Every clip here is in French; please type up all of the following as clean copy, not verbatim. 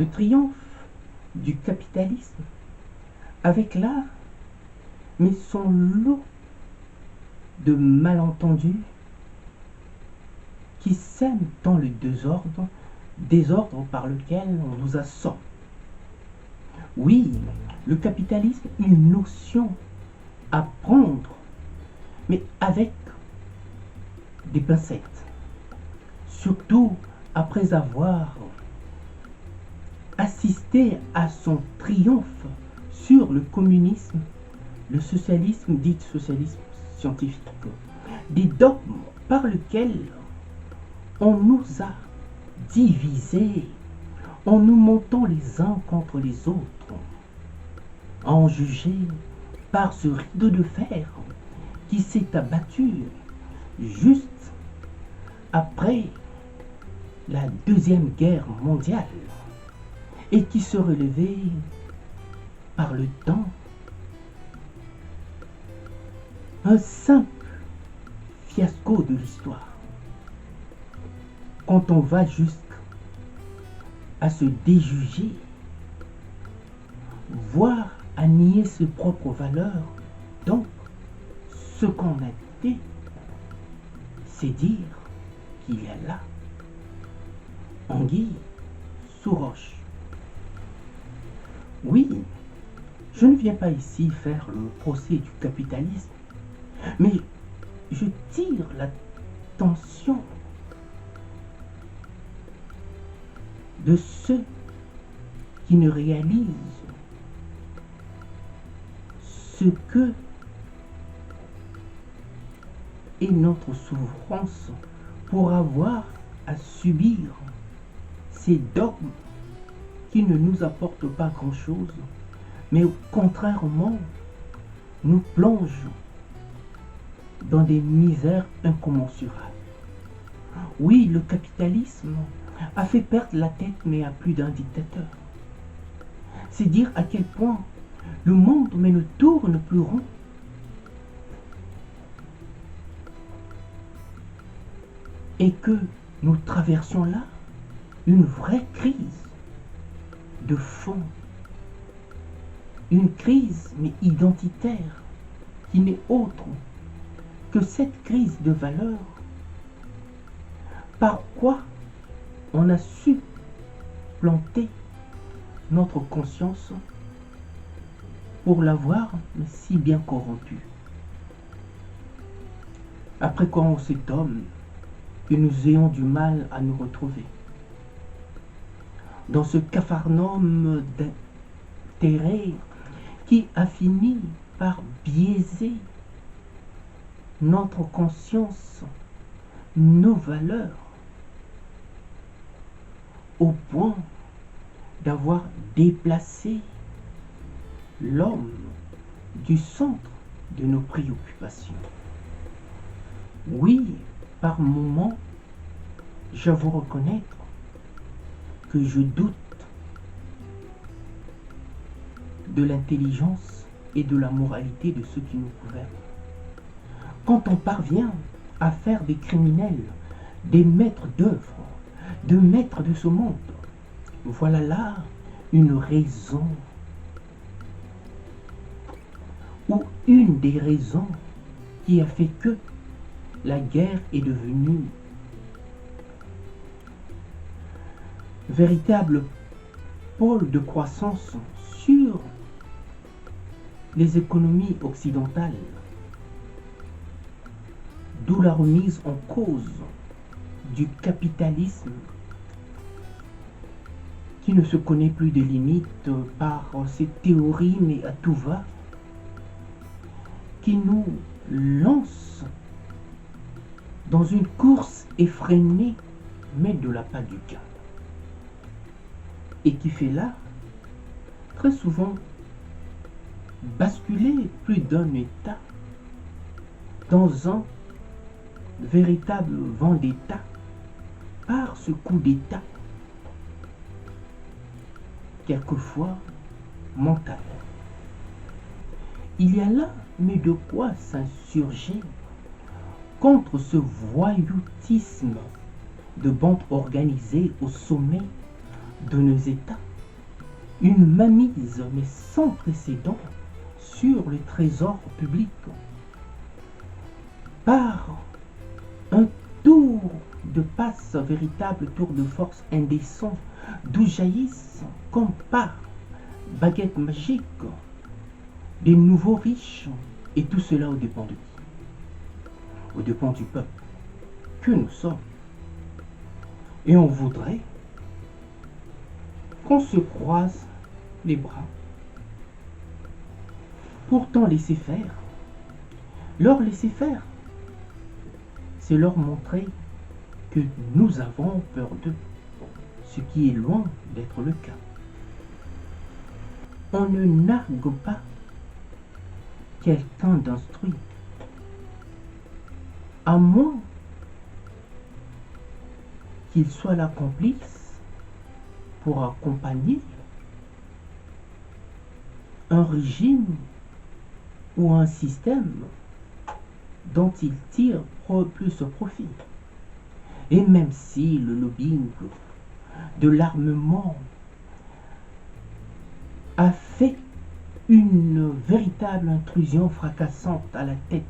le triomphe du capitalisme avec là, mais son lot de malentendus qui sèment dans le désordre par lequel on nous assomme. Oui, le capitalisme, une notion à prendre, mais avec des pincettes. Surtout après avoir assisté à son triomphe sur le communisme, le socialisme, dit socialisme scientifique, des dogmes par lesquels on nous a divisés en nous montant les uns contre les autres, en juger par ce rideau de fer qui s'est abattu juste après la Deuxième Guerre mondiale et qui se relevait par le temps. Un simple fiasco de l'histoire. Quand on va jusqu'à se déjuger, voire à nier ses propres valeurs, donc ce qu'on a dit, c'est dire qu'il y a là anguille sous roche. Oui, je ne viens pas ici faire le procès du capitalisme, mais je tire l'attention de ceux qui ne réalisent ce que est notre souffrance pour avoir à subir ces dogmes qui ne nous apportent pas grand-chose, mais contrairement nous plongent dans des misères incommensurables. Oui, le capitalisme a fait perdre la tête, mais à plus d'un dictateur. C'est dire à quel point le monde ne tourne plus rond. Et que nous traversons là une vraie crise de fond. Une crise, mais identitaire, qui n'est autre que cette crise de valeur. Par quoi on a su planter notre conscience pour l'avoir si bien corrompue. Après quoi on s'étonne que nous ayons du mal à nous retrouver dans ce capharnaüm d'intérêt qui a fini par biaiser notre conscience, nos valeurs, au point d'avoir déplacé l'homme du centre de nos préoccupations. Oui, par moments, j'avoue reconnaître que je doute de l'intelligence et de la moralité de ceux qui nous gouvernent. Quand on parvient à faire des criminels des maîtres d'œuvre, de maîtres de ce monde, voilà là une raison, ou une des raisons qui a fait que la guerre est devenue véritable pôle de croissance sur les économies occidentales, d'où la remise en cause du capitalisme qui ne se connaît plus de limites par ces théories mais à tout va, qui nous lance dans une course effrénée mais de la pas du gain, et qui fait là très souvent basculer plus d'un État dans un véritable vendetta par ce coup d'État, quelquefois mental. Il y a là mais de quoi s'insurger contre ce voyoutisme de bandes organisées au sommet de nos États, une mainmise mais sans précédent sur le trésor public par un tour de passe, véritable tour de force indécent, d'où jaillissent comme par baguette magique des nouveaux riches, et tout cela au dépens de qui? Au dépens du peuple que nous sommes. Et on voudrait qu'on se croise les bras. Pourtant laisser faire, leur laisser faire, c'est leur montrer que nous avons peur d'eux, ce qui est loin d'être le cas. On ne nargue pas quelqu'un d'instruit, à moins qu'il soit la complice pour accompagner un régime ou un système dont il tire plus profit. Et même si le lobbying de l'armement a fait une véritable intrusion fracassante à la tête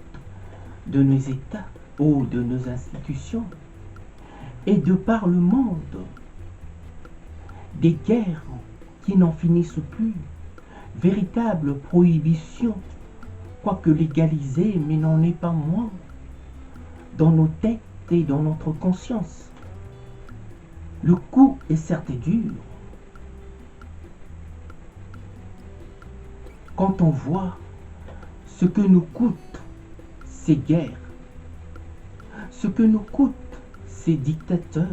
de nos États ou de nos institutions, et de par le monde, des guerres qui n'en finissent plus, véritable prohibition, quoique légalisée, mais n'en est pas moins, dans nos têtes et dans notre conscience. Le coup est certes dur. Quand on voit ce que nous coûtent ces guerres, ce que nous coûtent ces dictateurs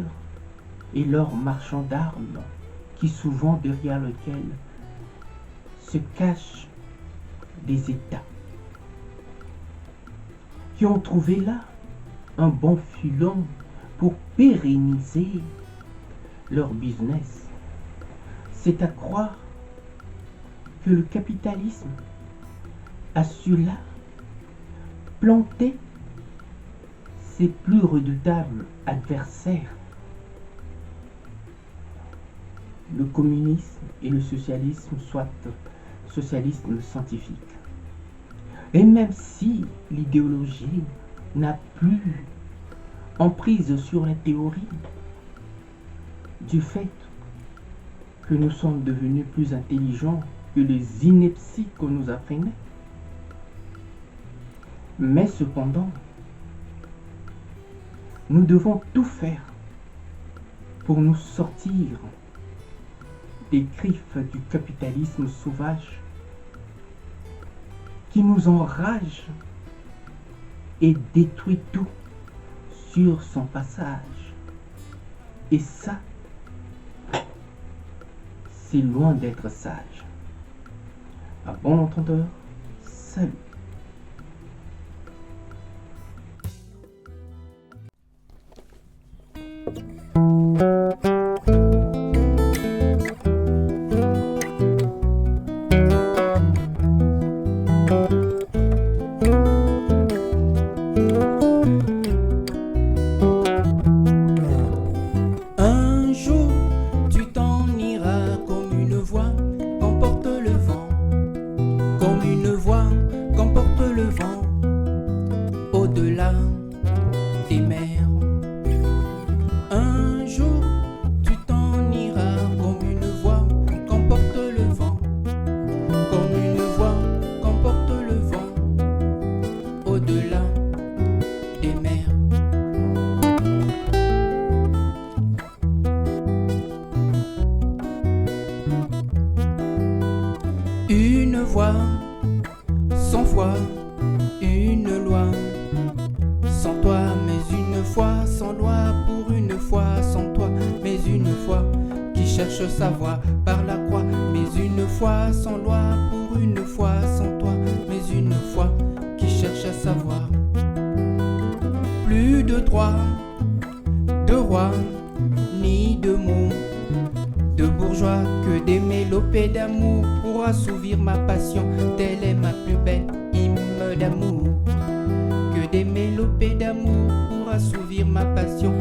et leurs marchands d'armes, qui souvent derrière lesquels se cachent des États, qui ont trouvé là un bon filon pour pérenniser leur business. C'est à croire que le capitalisme a su là planter ses plus redoutables adversaires, le communisme et le socialisme, soit socialisme scientifique. Et même si l'idéologie n'a plus emprise sur la théorie, du fait que nous sommes devenus plus intelligents que les inepties qu'on nous apprenait, mais cependant, nous devons tout faire pour nous sortir des griffes du capitalisme sauvage qui nous enrage et détruit tout sur son passage. Et ça, c'est loin d'être sage. À bon entendeur, salut. Un jour, tu t'en iras comme une voix qu'emporte le vent, comme une voix qu'emporte le vent, au-delà des mers. Un jour, tu t'en iras comme une voix qu'emporte le vent, comme une voix qu'emporte le vent, au-delà des mers. Une voix, sans foi, une loi, sans toi, mais une foi, sans loi, pour une fois, sans toi, mais une foi, qui cherche sa voie par la croix, mais une foi, sans loi, pour une fois, sans toi, mais une foi, qui cherche à savoir. Plus de droit, de roi, ni de mots, de bourgeois, que des mélopées d'amour pour assouvir ma passion. Telle est ma plus belle hymne d'amour. Que des mélopées d'amour pour assouvir ma passion.